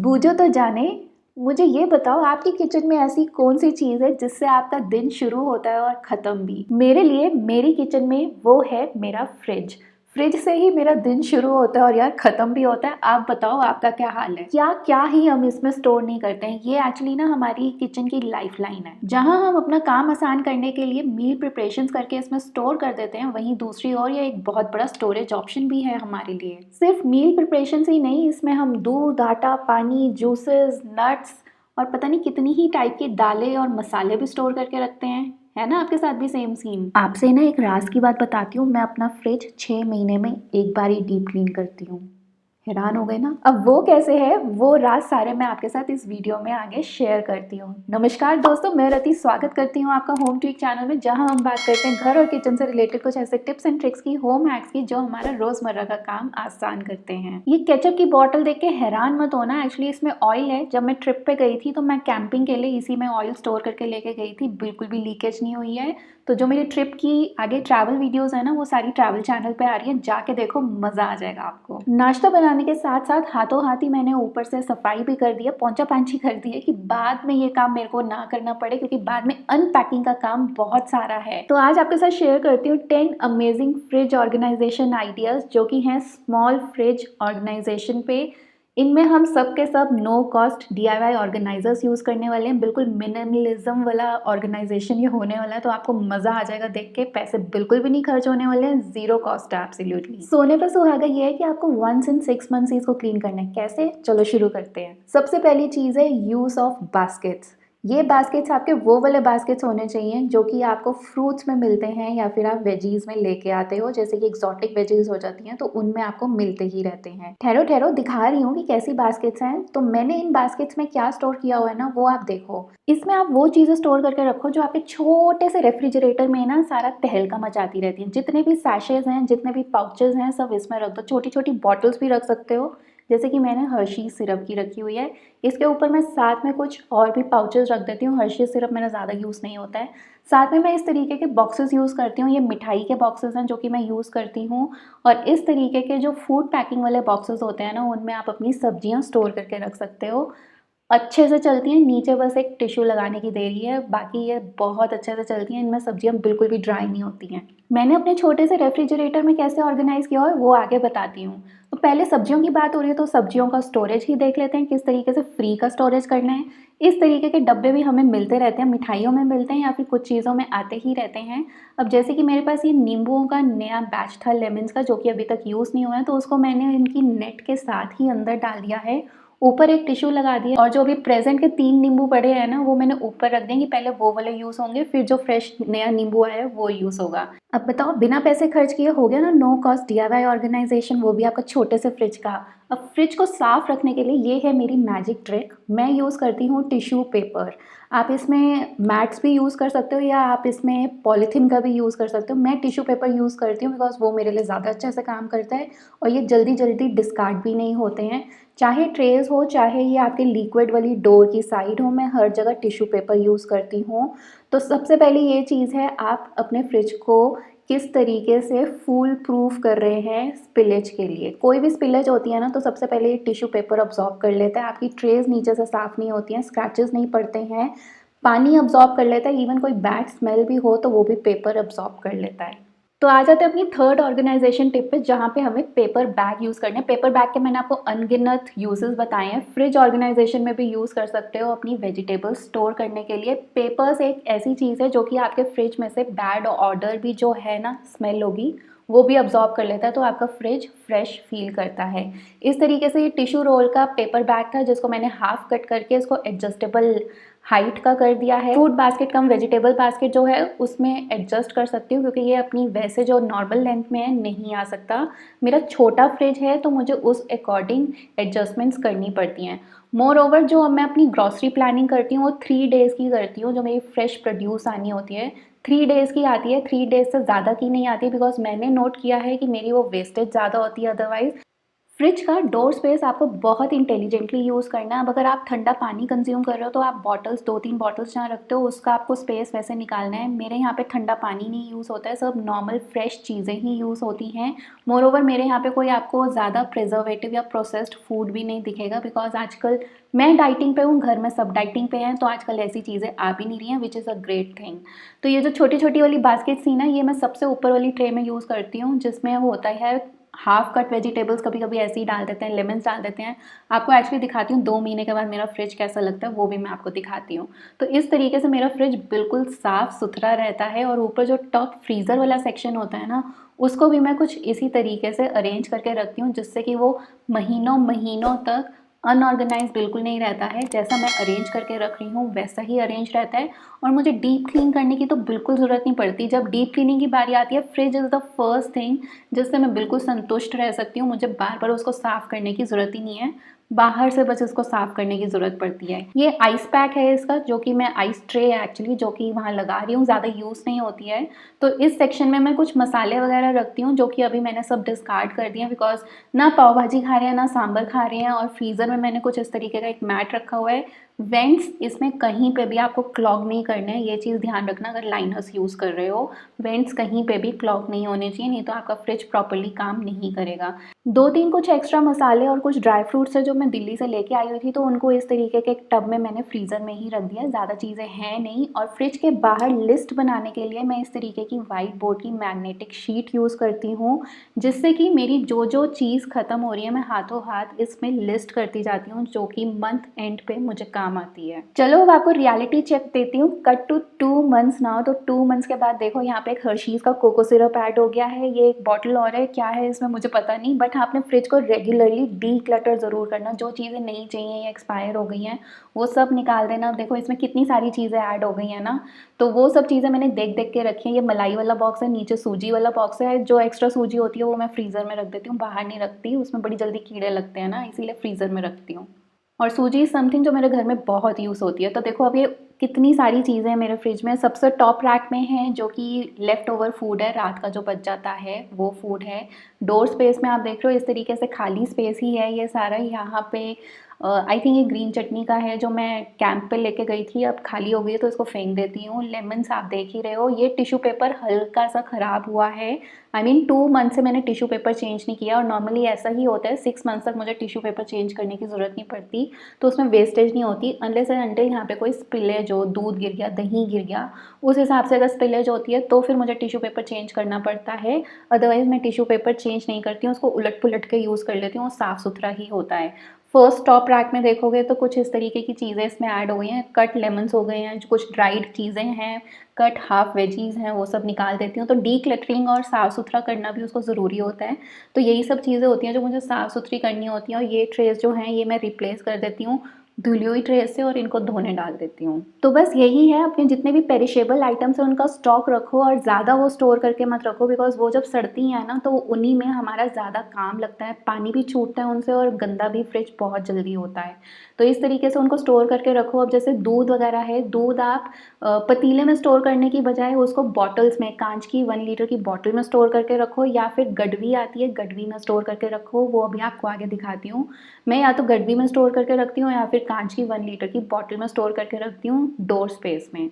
बूझो तो जाने। मुझे ये बताओ, आपकी किचन में ऐसी कौन सी चीज़ है जिससे आपका दिन शुरू होता है और ख़त्म भी? मेरे लिए मेरी किचन में वो है मेरा फ्रिज। फ्रिज से ही मेरा दिन शुरू होता है और यार ख़त्म भी होता है। आप बताओ, आपका क्या हाल है? क्या क्या ही हम इसमें स्टोर नहीं करते हैं। ये एक्चुअली ना हमारी किचन की लाइफलाइन है, जहाँ हम अपना काम आसान करने के लिए मील प्रिपरेशंस करके इसमें स्टोर कर देते हैं। वहीं दूसरी ओर ये एक बहुत बड़ा स्टोरेज ऑप्शन भी है हमारे लिए। सिर्फ मील प्रिपरेशन ही नहीं, इसमें हम दूध, आटा, पानी, जूसेस, नट्स और पता नहीं कितनी ही टाइप की दालें और मसाले भी स्टोर करके रखते हैं। है ना आपके साथ भी सेम सीन? आपसे ना एक राज की बात बताती हूँ। मैं अपना फ्रिज 6 महीने में एक बार ही डीप क्लीन करती हूँ। हैरान हो गए ना? अब वो कैसे है, वो राज सारे मैं आपके साथ इस वीडियो में आगे शेयर करती हूँ। नमस्कार दोस्तों, मैं रति स्वागत करती हूँ आपका होम ट्रिक चैनल में, जहाँ हम बात करते हैं घर और किचन से रिलेटेड कुछ ऐसे टिप्स एंड ट्रिक्स की, होम हैक्स की, जो हमारा रोजमर्रा का काम आसान करते हैं। ये केचप की बॉटल देख के हैरान मत होना, एक्चुअली इसमें ऑयल है। जब मैं ट्रिप पे गई थी तो मैं कैंपिंग के लिए इसी में ऑयल स्टोर करके लेके गई थी। बिल्कुल भी लीकेज नहीं हुई है। तो जो मेरी ट्रिप की आगे ट्रैवल वीडियोस है ना, वो सारी ट्रैवल चैनल पे आ रही है, जाके देखो, मजा आ जाएगा आपको। नाश्ता बनाने के साथ साथ हाथों हाथ ही मैंने ऊपर से सफाई भी कर दी है, पोंछा पांछी कर दी है, कि बाद में ये काम मेरे को ना करना पड़े, क्योंकि बाद में अनपैकिंग का काम बहुत सारा है। तो आज आपके साथ शेयर करती हूँ 10 अमेजिंग फ्रिज ऑर्गेनाइजेशन आइडियाज, जो कि हैं स्मॉल फ्रिज ऑर्गेनाइजेशन पे। इनमें हम सब के सब no cost DIY organisers use करने वाले हैं। बिल्कुल मिनिमलिज्म वाला ऑर्गेनाइजेशन ये होने वाला है, तो आपको मज़ा आ जाएगा देख के। पैसे बिल्कुल भी नहीं खर्च होने वाले हैं, जीरो कॉस्ट है एब्सोल्युटली। सोने पे सुहागा ये है कि आपको 1 in 6 months इसको क्लीन करना है। कैसे? चलो शुरू करते हैं। सबसे पहली चीज़ है यूज़ ऑफ बास्केट्स। ये बास्केट्स आपके वो वाले बास्केट्स होने चाहिए जो कि आपको फ्रूट्स में मिलते हैं या फिर आप वेजीज में लेके आते हो, जैसे कि एक्सोटिक वेजीज हो जाती हैं, तो उनमें आपको मिलते ही रहते हैं। ठहरो ठहरो, दिखा रही हूँ कि कैसी बास्केट्स हैं। तो मैंने इन बास्केट्स में क्या स्टोर किया हुआ है ना, वो आप देखो। इसमें आप वो चीज़ें स्टोर करके रखो जो आपके छोटे से रेफ्रिजरेटर में ना सारा तहलका मचाती रहती हैं। जितने भी सैशेज हैं, जितने भी पाउचेज हैं, सब इसमें रख दो। छोटी छोटी बॉटल्स भी रख सकते हो, जैसे कि मैंने हर्शीज सिरप की रखी हुई है। इसके ऊपर मैं साथ में कुछ और भी पाउचेस रख देती हूँ। हर्शीज सिरप मेरा ज़्यादा यूज़ नहीं होता है। साथ में मैं इस तरीके के बॉक्सेस यूज़ करती हूँ। ये मिठाई के बॉक्सेस हैं जो कि मैं यूज़ करती हूँ। और इस तरीके के जो फूड पैकिंग वाले बॉक्सेस होते हैं ना, उनमें आप अपनी सब्जियाँ स्टोर करके रख सकते हो। अच्छे से चलती हैं। नीचे बस एक टिश्यू लगाने की देरी है, बाकी ये बहुत अच्छे से चलती हैं। इनमें सब्जियां बिल्कुल भी ड्राई नहीं होती हैं। मैंने अपने छोटे से रेफ्रिजरेटर में कैसे ऑर्गेनाइज किया है वो आगे बताती हूँ। तो पहले सब्जियों की बात हो रही है, तो सब्जियों का स्टोरेज ही देख लेते हैं, किस तरीके से फ्री का स्टोरेज करना है। इस तरीके के डब्बे भी हमें मिलते रहते हैं, मिठाइयों में मिलते हैं या फिर कुछ चीज़ों में आते ही रहते हैं। अब जैसे कि मेरे पास ये नींबुओं का नया बैच था, लेमन्स का, जो कि अभी तक यूज़ नहीं हुआ है, तो उसको मैंने इनकी नेट के साथ ही अंदर डाल दिया है। ऊपर एक टिश्यू लगा दिया, और जो अभी प्रेजेंट के 3 नींबू पड़े हैं ना, वो मैंने ऊपर रख दिए कि पहले वो वाले यूज़ होंगे, फिर जो फ्रेश नया नींबू आया है वो यूज़ होगा। अब बताओ, बिना पैसे खर्च किए हो गया ना नो कॉस्ट DIY ऑर्गेनाइजेशन, वो भी आपका छोटे से फ्रिज का। अब फ्रिज को साफ रखने के लिए ये है मेरी मैजिक ट्रिक। मैं यूज़ करती हूँ टिश्यू पेपर। आप इसमें मैट्स भी यूज़ कर सकते हो या आप इसमें पॉलीथीन का भी यूज़ कर सकते हो। मैं टिश्यू पेपर यूज़ करती हूँ बिकॉज वो मेरे लिए ज़्यादा अच्छे से काम करता है, और ये जल्दी जल्दी डिस्कार्ड भी नहीं होते हैं। चाहे ट्रेज हो, चाहे ये आपके लिक्विड वाली डोर की साइड हो, मैं हर जगह टिश्यू पेपर यूज़ करती हूँ। तो सबसे पहले ये चीज़ है, आप अपने फ्रिज को किस तरीके से फूल प्रूफ कर रहे हैं स्पिलेज के लिए। कोई भी स्पिलेज होती है ना, तो सबसे पहले ये टिश्यू पेपर अब्जॉर्ब कर लेता है। आपकी ट्रेज नीचे से साफ़ नहीं होती हैं, स्क्रैचेस नहीं पड़ते हैं, पानी अब्जॉर्ब कर लेता है। इवन कोई बैड स्मेल भी हो तो वो भी पेपर अब्जॉर्ब कर लेता है। तो आ जाते हैं अपनी थर्ड ऑर्गेनाइजेशन टिप पे, जहाँ पे हमें पेपर बैग यूज़ करने हैं। पेपर बैग के मैंने आपको अनगिनत यूजेस बताए हैं। फ्रिज ऑर्गेनाइजेशन में भी यूज़ कर सकते हो अपनी वेजिटेबल्स स्टोर करने के लिए। पेपर्स एक ऐसी चीज़ है जो कि आपके फ्रिज में से बैड ऑर्डर भी जो है ना, स्मेल होगी, वो भी अब्जॉर्ब कर लेता है, तो आपका फ्रिज फ्रेश फील करता है। इस तरीके से ये टिश्यू रोल का पेपर बैग था, जिसको मैंने हाफ कट करके इसको एडजस्टेबल हाइट का कर दिया है। फ्रूट बास्केट कम वेजिटेबल बास्केट जो है उसमें एडजस्ट कर सकती हूँ, क्योंकि ये अपनी वैसे जो नॉर्मल लेंथ में है नहीं आ सकता। मेरा छोटा फ्रिज है तो मुझे उस अकॉर्डिंग एडजस्टमेंट्स करनी पड़ती हैं। मोर ओवर जो अब मैं अपनी ग्रॉसरी प्लानिंग करती हूँ वो 3 डेज़ की करती हूँ। जो मेरी फ्रेश प्रोड्यूस आनी होती है 3 डेज़ की आती है, 3 डेज़ से ज़्यादा की नहीं आती, बिकॉज मैंने नोट किया है कि मेरी वो वेस्टेज ज़्यादा होती है अदरवाइज। फ्रिज का डोर स्पेस आपको बहुत इंटेलिजेंटली यूज़ करना है। अब अगर आप ठंडा पानी कंज्यूम कर रहे हो तो आप बॉटल्स 2-3 बॉटल्स जहाँ रखते हो उसका आपको स्पेस वैसे निकालना है। मेरे यहाँ पे ठंडा पानी नहीं यूज़ होता है, सब नॉर्मल फ्रेश चीज़ें ही यूज़ होती हैं। मोरओवर मेरे यहाँ पे कोई आपको ज़्यादा प्रिजर्वेटिव या प्रोसेस्ड फूड भी नहीं दिखेगा, बिकॉज आजकल मैं डाइटिंग पे हूँ, घर में सब डाइटिंग पे हैं, तो आजकल ऐसी चीज़ें आ भी नहीं रही हैं, which is a great thing. तो ये जो छोटी छोटी वाली बास्केट थी ना, ये मैं सबसे ऊपर वाली ट्रे में यूज़ करती हूँ, जिसमें होता है हाफ कट वेजिटेबल्स, कभी कभी ऐसे ही डाल देते हैं, लेमन्स डाल देते हैं। आपको एक्चुअली दिखाती हूँ 2 महीने के बाद मेरा फ्रिज कैसा लगता है, वो भी मैं आपको दिखाती हूँ। तो इस तरीके से मेरा फ्रिज बिल्कुल साफ़ सुथरा रहता है। और ऊपर जो टॉप फ्रीज़र वाला सेक्शन होता है ना, उसको भी मैं कुछ इसी तरीके से अरेंज करके रखती हूँ, जिससे कि वो महीनों महीनों तक अनऑर्गेनाइज बिल्कुल नहीं रहता है। जैसा मैं अरेंज करके रख रही हूँ वैसा ही अरेंज रहता है। और मुझे डीप क्लीन करने की तो बिल्कुल ज़रूरत नहीं पड़ती। जब डीप क्लीनिंग की बारी आती है, fridge is the first thing जिससे मैं बिल्कुल संतुष्ट रह सकती हूँ। मुझे बार बार उसको साफ़ करने की ज़रूरत ही नहीं है, बाहर से बस इसको साफ़ करने की ज़रूरत पड़ती है। ये आइस पैक है इसका, जो कि मैं आइस ट्रे है एक्चुअली, जो कि वहाँ लगा रही हूँ, ज़्यादा यूज़ नहीं होती है। तो इस सेक्शन में मैं कुछ मसाले वगैरह रखती हूँ, जो कि अभी मैंने सब डिस्कार्ड कर दिए हैं, बिकॉज ना पाव भाजी खा रहे हैं ना सांभर खा रहे हैं। और फ्रीज़र में मैंने कुछ इस तरीके का एक मैट रखा हुआ है। वेंट्स इसमें कहीं पे भी आपको क्लॉग नहीं करना है, ये चीज़ ध्यान रखना। अगर लाइनर्स यूज़ कर रहे हो, वेंट्स कहीं पे भी क्लॉग नहीं होने चाहिए, नहीं तो आपका फ्रिज प्रॉपर्ली काम नहीं करेगा। 2-3 कुछ एक्स्ट्रा मसाले और कुछ ड्राई फ्रूट्स है जो मैं दिल्ली से लेके आई हुई थी, तो उनको इस तरीके के एक टब में मैंने फ्रीज़र में ही रख दिया। ज़्यादा चीज़ें हैं नहीं। और फ्रिज के बाहर लिस्ट बनाने के लिए मैं इस तरीके की वाइट बोर्ड की मैग्नेटिक शीट यूज़ करती हूँ, जिससे कि मेरी जो जो चीज़ ख़त्म हो रही है मैं हाथों हाथ इसमें लिस्ट करती जाती हूँ, जो कि मंथ एंड पे मुझे काम आती है। चलो अब आपको रियलिटी चेक देती हूँ। Cut to 2 months now. तो 2 मंथ्स के बाद देखो यहाँ पे एक हर्शीज़ का कोको सिरप ऐड हो गया है। ये एक बॉटल और है, क्या है इसमें मुझे पता नहीं, बट आपने फ्रिज को रेगुलरली डी क्लटर ज़रूर करना। जो चीज़ें नहीं चाहिए या एक्सपायर हो गई हैं वो सब निकाल देना। देखो इसमें कितनी सारी चीज़ें ऐड हो गई हैं ना, तो वो सब चीज़ें मैंने देख देख के रखी हैं। ये मलाई वाला बॉक्स है, नीचे सूजी वाला बॉक्स है। जो एक्स्ट्रा सूजी होती है वो मैं फ्रीज़र में रख देती हूँ, बाहर नहीं रखती, उसमें बड़ी जल्दी कीड़े लगते हैं ना, इसीलिए फ्रीज़र में रखती हूँ। और सूजी इज़ समथिंग जो मेरे घर में बहुत यूज़ होती है। तो देखो अब ये कितनी सारी चीज़ें हैं मेरे फ्रिज में। सबसे टॉप रैक में है जो कि लेफ़्ट ओवर फूड है, रात का जो बच जाता है वो फूड है। डोर स्पेस में आप देख रहे हो इस तरीके से खाली स्पेस ही है ये सारा। यहाँ पे आई थिंक ये ग्रीन चटनी का है जो मैं कैंप पे लेके गई थी, अब खाली हो गई है तो इसको फेंक देती हूँ। लेमन्स आप देख ही रहे हो। ये टिश्यू पेपर हल्का सा ख़राब हुआ है। आई मीन 2 मंथ से मैंने टिश्यू पेपर चेंज नहीं किया, और नॉर्मली ऐसा ही होता है, 6 मंथ तक मुझे टिश्यू पेपर चेंज करने की ज़रूरत नहीं पड़ती। तो उसमें वेस्टेज नहीं होती अनलेस एंड अनटिल यहाँ पे कोई स्पिलेज हो, दूध गिर गया, दही गिर गया, उस हिसाब से अगर स्पिलेज होती है तो फिर मुझे टिश्यू पेपर चेंज करना पड़ता है। अदरवाइज़ मैं टिश्यू पेपर चेंज नहीं करती हूँ, उसको उलट पुलट के यूज़ कर लेती हूँ, साफ़ सुथरा ही होता है। फर्स्ट टॉप रैक में देखोगे तो कुछ इस तरीके की चीज़ें इसमें ऐड हो गई हैं। कट लेमन्स हो गए हैं, कुछ ड्राइड चीज़ें हैं, कट हाफ वेजीज़ हैं, वो सब निकाल देती हूँ। तो डी क्लटरिंग और साफ़ सुथरा करना भी उसको ज़रूरी होता है। तो यही सब चीज़ें होती हैं जो मुझे साफ़ सुथरी करनी होती हैं। और ये ट्रेस जो हैं ये मैं रिप्लेस कर देती हूँ धुली हुई ट्रे से, और इनको धोने डाल देती हूँ। तो बस यही है, अपने जितने भी पेरिशेबल आइटम्स हैं उनका स्टॉक रखो, और ज़्यादा वो स्टोर करके मत रखो, बिकॉज वो जब सड़ती हैं ना तो उन्हीं में हमारा ज़्यादा काम लगता है, पानी भी छूटता है उनसे, और गंदा भी फ्रिज बहुत जल्दी होता है। तो इस तरीके से उनको स्टोर करके रखो। अब जैसे दूध वगैरह है, दूध आप पतीले में स्टोर करने की बजाय उसको बॉटल्स में, कांच की 1 लीटर की बॉटल में स्टोर करके रखो, या फिर गडवी आती है, गडवी में स्टोर करके रखो। वो अभी आपको आगे दिखाती हूँ। मैं या तो गडवी में स्टोर करके रखती हूँ या फिर कांच की 1 लीटर की बॉटल में स्टोर करके रखती हूँ डोर स्पेस में।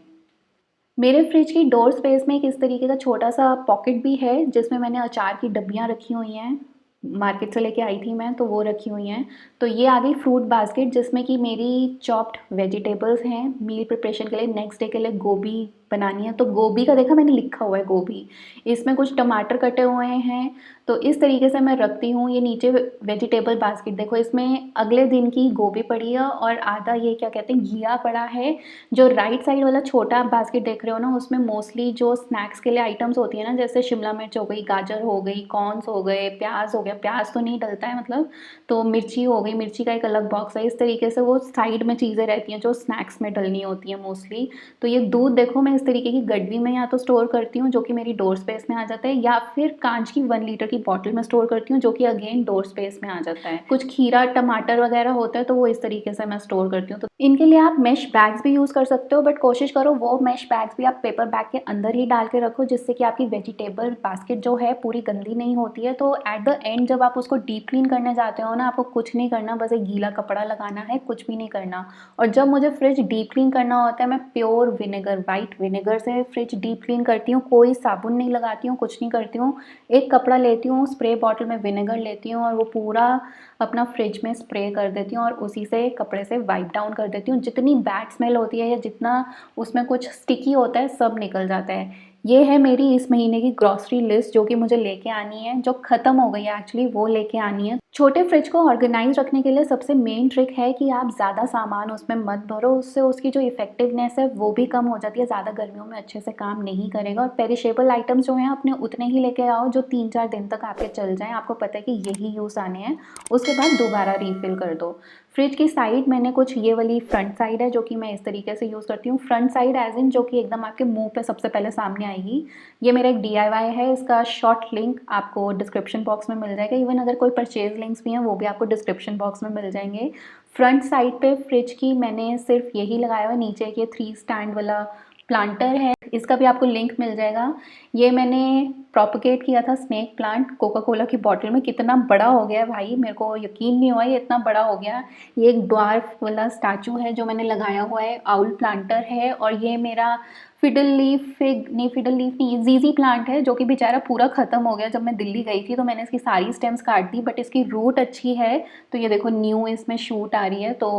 मेरे फ्रिज की डोर स्पेस में एक इस तरीके का छोटा सा पॉकेट भी है, जिसमें मैंने अचार की डब्बियाँ रखी हुई हैं, मार्केट से लेके आई थी मैं, तो वो रखी हुई हैं। तो ये आ गई फ्रूट बास्केट, जिसमें कि मेरी चॉप्ड वेजिटेबल्स हैं मील प्रिपरेशन के लिए। नेक्स्ट डे के लिए गोभी बनानी है, तो गोभी का देखा मैंने लिखा हुआ है गोभी। इसमें कुछ टमाटर कटे हुए हैं, तो इस तरीके से मैं रखती हूँ। ये नीचे वेजिटेबल बास्केट देखो, इसमें अगले दिन की गोभी पड़ी है और आधा ये क्या कहते हैं घिया पड़ा है। जो राइट साइड वाला छोटा आप बास्केट देख रहे हो ना, उसमें मोस्टली जो स्नैक्स के लिए आइटम्स होती है ना, जैसे शिमला मिर्च हो गई, गाजर हो गई, कॉर्न्स हो गए, प्याज हो गया, प्याज तो नहीं डलता है मतलब, तो मिर्ची हो गई, मिर्ची का एक अलग बॉक्स है। इस तरीके से वो साइड में चीज़ें रहती हैं जो स्नैक्स में डलनी होती हैं मोस्टली। तो ये दूध देखो मैं इस तरीके की गड्डी में या तो स्टोर करती हूँ जो कि मेरी डोर स्पेस में आ जाता है, या फिर कांच की 1 लीटर की बॉटल में स्टोर करती हूँ जो कि अगेन डोर स्पेस में आ जाता है। कुछ खीरा टमाटर वगैरह होता है तो वो इस तरीके से मैं स्टोर करती हूँ। तो इनके लिए आप मेश बैग्स भी यूज़ कर सकते हो, बट कोशिश करो वो मेश बैग्स भी आप पेपर बैग के अंदर ही डाल के रखो, जिससे कि आपकी वेजिटेबल बास्केट जो है पूरी गंदी नहीं होती है। तो एट द एंड जब आप उसको डीप क्लीन करने जाते हो ना, आपको कुछ नहीं करना, बस एक गीला कपड़ा लगाना है, कुछ भी नहीं करना। और जब मुझे फ्रिज डीप क्लीन करना होता है, मैं प्योर विनेगर, वाइट विनेगर से फ्रिज डीप क्लीन करती हूँ। कोई साबुन नहीं लगाती हूँ, कुछ नहीं करती हूँ। एक कपड़ा लेती हूँ, स्प्रे बॉटल में विनेगर लेती हूँ और वो पूरा अपना फ्रिज में स्प्रे कर देती हूँ और उसी से कपड़े से वाइप डाउन कर देती हूँ। जितनी बैड स्मेल होती है या जितना उसमें कुछ स्टिकी होता है सब निकल जाता है। ये है मेरी इस महीने की ग्रॉसरी लिस्ट जो कि मुझे लेके आनी है, जो ख़त्म हो गई है एक्चुअली, वो लेके आनी है। छोटे फ्रिज को ऑर्गेनाइज रखने के लिए सबसे मेन ट्रिक है कि आप ज़्यादा सामान उसमें मत भरो, उससे उसकी जो इफेक्टिवनेस है वो भी कम हो जाती है, ज़्यादा गर्मियों में अच्छे से काम नहीं करेगा। और पेरिशेबल आइटम्स जो हैं अपने उतने ही लेके आओ जो 3-4 दिन तक आपके चल जाएँ, आपको पता है कि यही यूज़ आने हैं, उसके बाद दोबारा रीफिल कर दो। फ्रिज की साइड मैंने कुछ ये वाली फ्रंट साइड है जो कि मैं इस तरीके से यूज़ करती हूँ। फ्रंट साइड एज इन जो कि एकदम आपके मुंह पे सबसे पहले सामने आएगी। ये मेरा एक DIY है, इसका शॉर्ट लिंक आपको डिस्क्रिप्शन बॉक्स में मिल जाएगा। इवन अगर कोई परचेज लिंक्स भी हैं वो भी आपको डिस्क्रिप्शन बॉक्स में मिल जाएंगे। फ्रंट साइड पे फ्रिज की मैंने सिर्फ यही लगाया हुआ है, नीचे एक ये 3 स्टैंड वाला प्लांटर है, इसका भी आपको लिंक मिल जाएगा। ये मैंने प्रोपगेट किया था स्नेक प्लांट कोका कोला की बॉटल में। कितना बड़ा हो गया है भाई, मेरे को यकीन नहीं हुआ ये इतना बड़ा हो गया। ये एक ड्वार्फ वाला स्टैचू है जो मैंने लगाया हुआ है, आउल प्लांटर है। और ये मेरा फिडल लीफ नहीं, जीजी प्लांट है जो कि बेचारा पूरा ख़त्म हो गया। जब मैं दिल्ली गई थी तो मैंने इसकी सारी स्टेम्स काट दी, बट इसकी रूट अच्छी है तो ये देखो न्यू इसमें शूट आ रही है। तो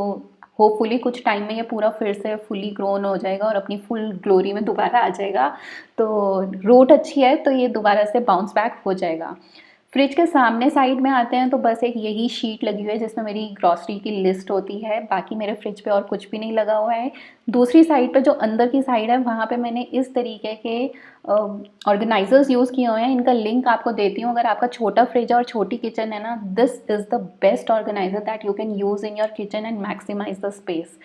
होपफुली कुछ टाइम में ये पूरा फिर से फुली ग्रोन हो जाएगा और अपनी फुल ग्लोरी में दोबारा आ जाएगा। तो रूट अच्छी है तो ये दोबारा से बाउंस बैक हो जाएगा। फ्रिज के सामने साइड में आते हैं तो बस एक यही शीट लगी हुई है जिसमें मेरी ग्रॉसरी की लिस्ट होती है, बाकी मेरे फ्रिज पे और कुछ भी नहीं लगा हुआ है। दूसरी साइड पे जो अंदर की साइड है वहाँ पे मैंने इस तरीके के ऑर्गेनाइजर्स यूज़ किए हुए हैं। इनका लिंक आपको देती हूँ। अगर आपका छोटा फ्रिज है और छोटी किचन है ना, this is the best organiser that you can use in your kitchen and maximise the space.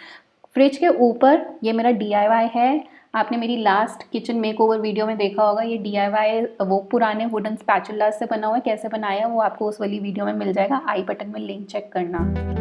Fridge के ऊपर ये मेरा DIY है। आपने मेरी लास्ट किचन मेकओवर वीडियो में देखा होगा, ये DIY वो पुराने वुडन स्पैचुला से बना हुआ है। कैसे बनाया वो आपको उस वाली वीडियो में मिल जाएगा, आई बटन में लिंक चेक करना।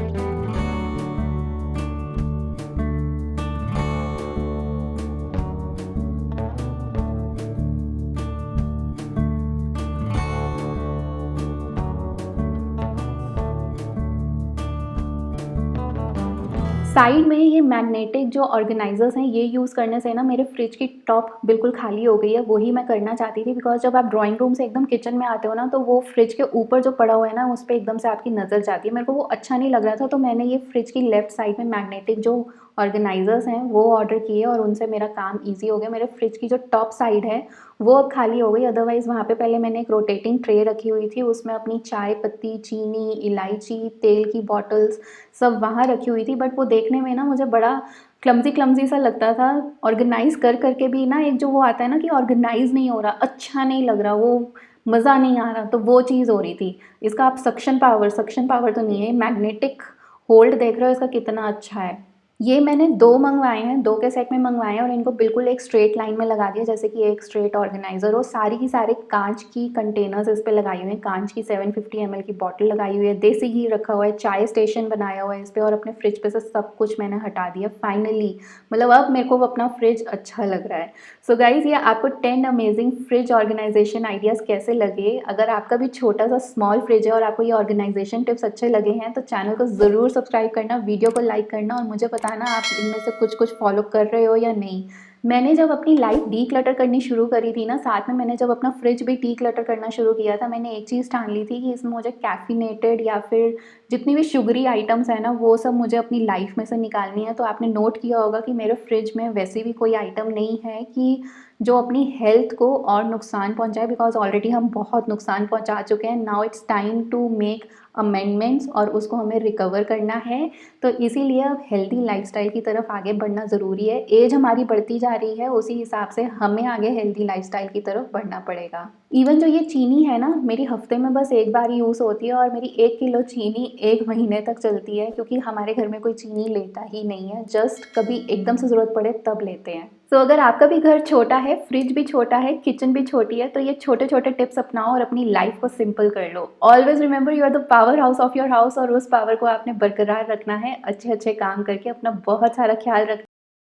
साइड में ये मैग्नेटिक जो ऑर्गेनाइजर्स हैं ये यूज़ करने से ना मेरे फ्रिज की टॉप बिल्कुल खाली हो गई है। वही मैं करना चाहती थी, बिकॉज जब आप ड्राइंग रूम से एकदम किचन में आते हो ना तो वो फ्रिज के ऊपर जो पड़ा हुआ है ना उस पर एकदम से आपकी नज़र जाती है। मेरे को वो अच्छा नहीं लग रहा था तो मैंने ये फ्रिज की लेफ्ट साइड में मैग्नेटिक जो ऑर्गेनाइजर्स हैं वो ऑर्डर किए और उनसे मेरा काम ईजी हो गया। मेरे फ्रिज की जो टॉप साइड है वो अब खाली हो गई। अदरवाइज़ वहाँ पे पहले मैंने एक रोटेटिंग ट्रे रखी हुई थी, उसमें अपनी चाय पत्ती, चीनी, इलायची, तेल की बॉटल्स सब वहाँ रखी हुई थी। बट वो देखने में ना मुझे बड़ा क्लमज़ी सा लगता था। ऑर्गेनाइज़ कर करके भी ना एक जो वो आता है ना कि ऑर्गेनाइज़ नहीं हो रहा, अच्छा नहीं लग रहा, वो मज़ा नहीं आ रहा, तो वो चीज़ हो रही थी। इसका आप सक्शन पावर तो नहीं है, मैग्नेटिक होल्ड देख रहे हो इसका कितना अच्छा है। ये मैंने 2 मँगवाए हैं, 2 के सेट में मँगवाए हैं और इनको बिल्कुल एक स्ट्रेट लाइन में लगा दिया, जैसे कि एक स्ट्रेट ऑर्गेनाइज़र हो। सारी की सारे कांच की कंटेनर्स इस पे लगाई हुई हैं, कांच की 750 ml की बॉटल लगाई हुई है, देसी घी रखा हुआ है, चाय स्टेशन बनाया हुआ है इस पे और अपने फ्रिज पे से सब कुछ मैंने हटा दिया फाइनली। मतलब अब मेरे को अपना फ्रिज अच्छा लग रहा है। सो गाइज़, ये आपको 10 अमेजिंग फ्रिज ऑर्गेनाइजेशन आइडियाज़ कैसे लगे? अगर आपका भी छोटा सा स्मॉल फ्रिज है और आपको ये ऑर्गेनाइजेशन टिप्स अच्छे लगे हैं तो चैनल को ज़रूर सब्सक्राइब करना, वीडियो को लाइक करना और मुझे बताना आप इनमें से कुछ फॉलो कर रहे हो या नहीं। मैंने जब अपनी लाइफ डीक्लटर करनी शुरू करी थी ना, साथ में मैंने जब अपना फ्रिज भी डीक्लटर करना शुरू किया था, मैंने एक चीज़ ठान ली थी कि इसमें मुझे कैफिनेटेड या फिर जितनी भी शुगरी आइटम्स है ना वो सब मुझे अपनी लाइफ में से निकालनी है। तो आपने नोट किया होगा कि मेरे फ्रिज में वैसे भी कोई आइटम नहीं है कि जो अपनी हेल्थ को और नुकसान पहुंचाए, बिकॉज ऑलरेडी हम बहुत नुकसान पहुंचा चुके हैं। Now it's time to make amendments और उसको हमें रिकवर करना है। तो इसीलिए अब हेल्दी लाइफस्टाइल की तरफ आगे बढ़ना ज़रूरी है। एज हमारी बढ़ती जा रही है, उसी हिसाब से हमें आगे हेल्दी लाइफस्टाइल की तरफ बढ़ना पड़ेगा। इवन जो ये चीनी है ना, मेरी हफ्ते में बस एक बार यूज़ होती है और मेरी 1 किलो चीनी 1 महीने तक चलती है, क्योंकि हमारे घर में कोई चीनी लेता ही नहीं है, जस्ट कभी एकदम से ज़रूरत पड़े तब लेते हैं। तो अगर आपका भी घर छोटा है, फ्रिज भी छोटा है, किचन भी छोटी है, तो ये छोटे-छोटे टिप्स अपनाओ और अपनी लाइफ को सिंपल कर लो। Always remember you are the powerhouse of your house, और उस पावर को आपने बरकरार रखना है अच्छे-अच्छे काम करके। अपना बहुत सारा ख्याल रख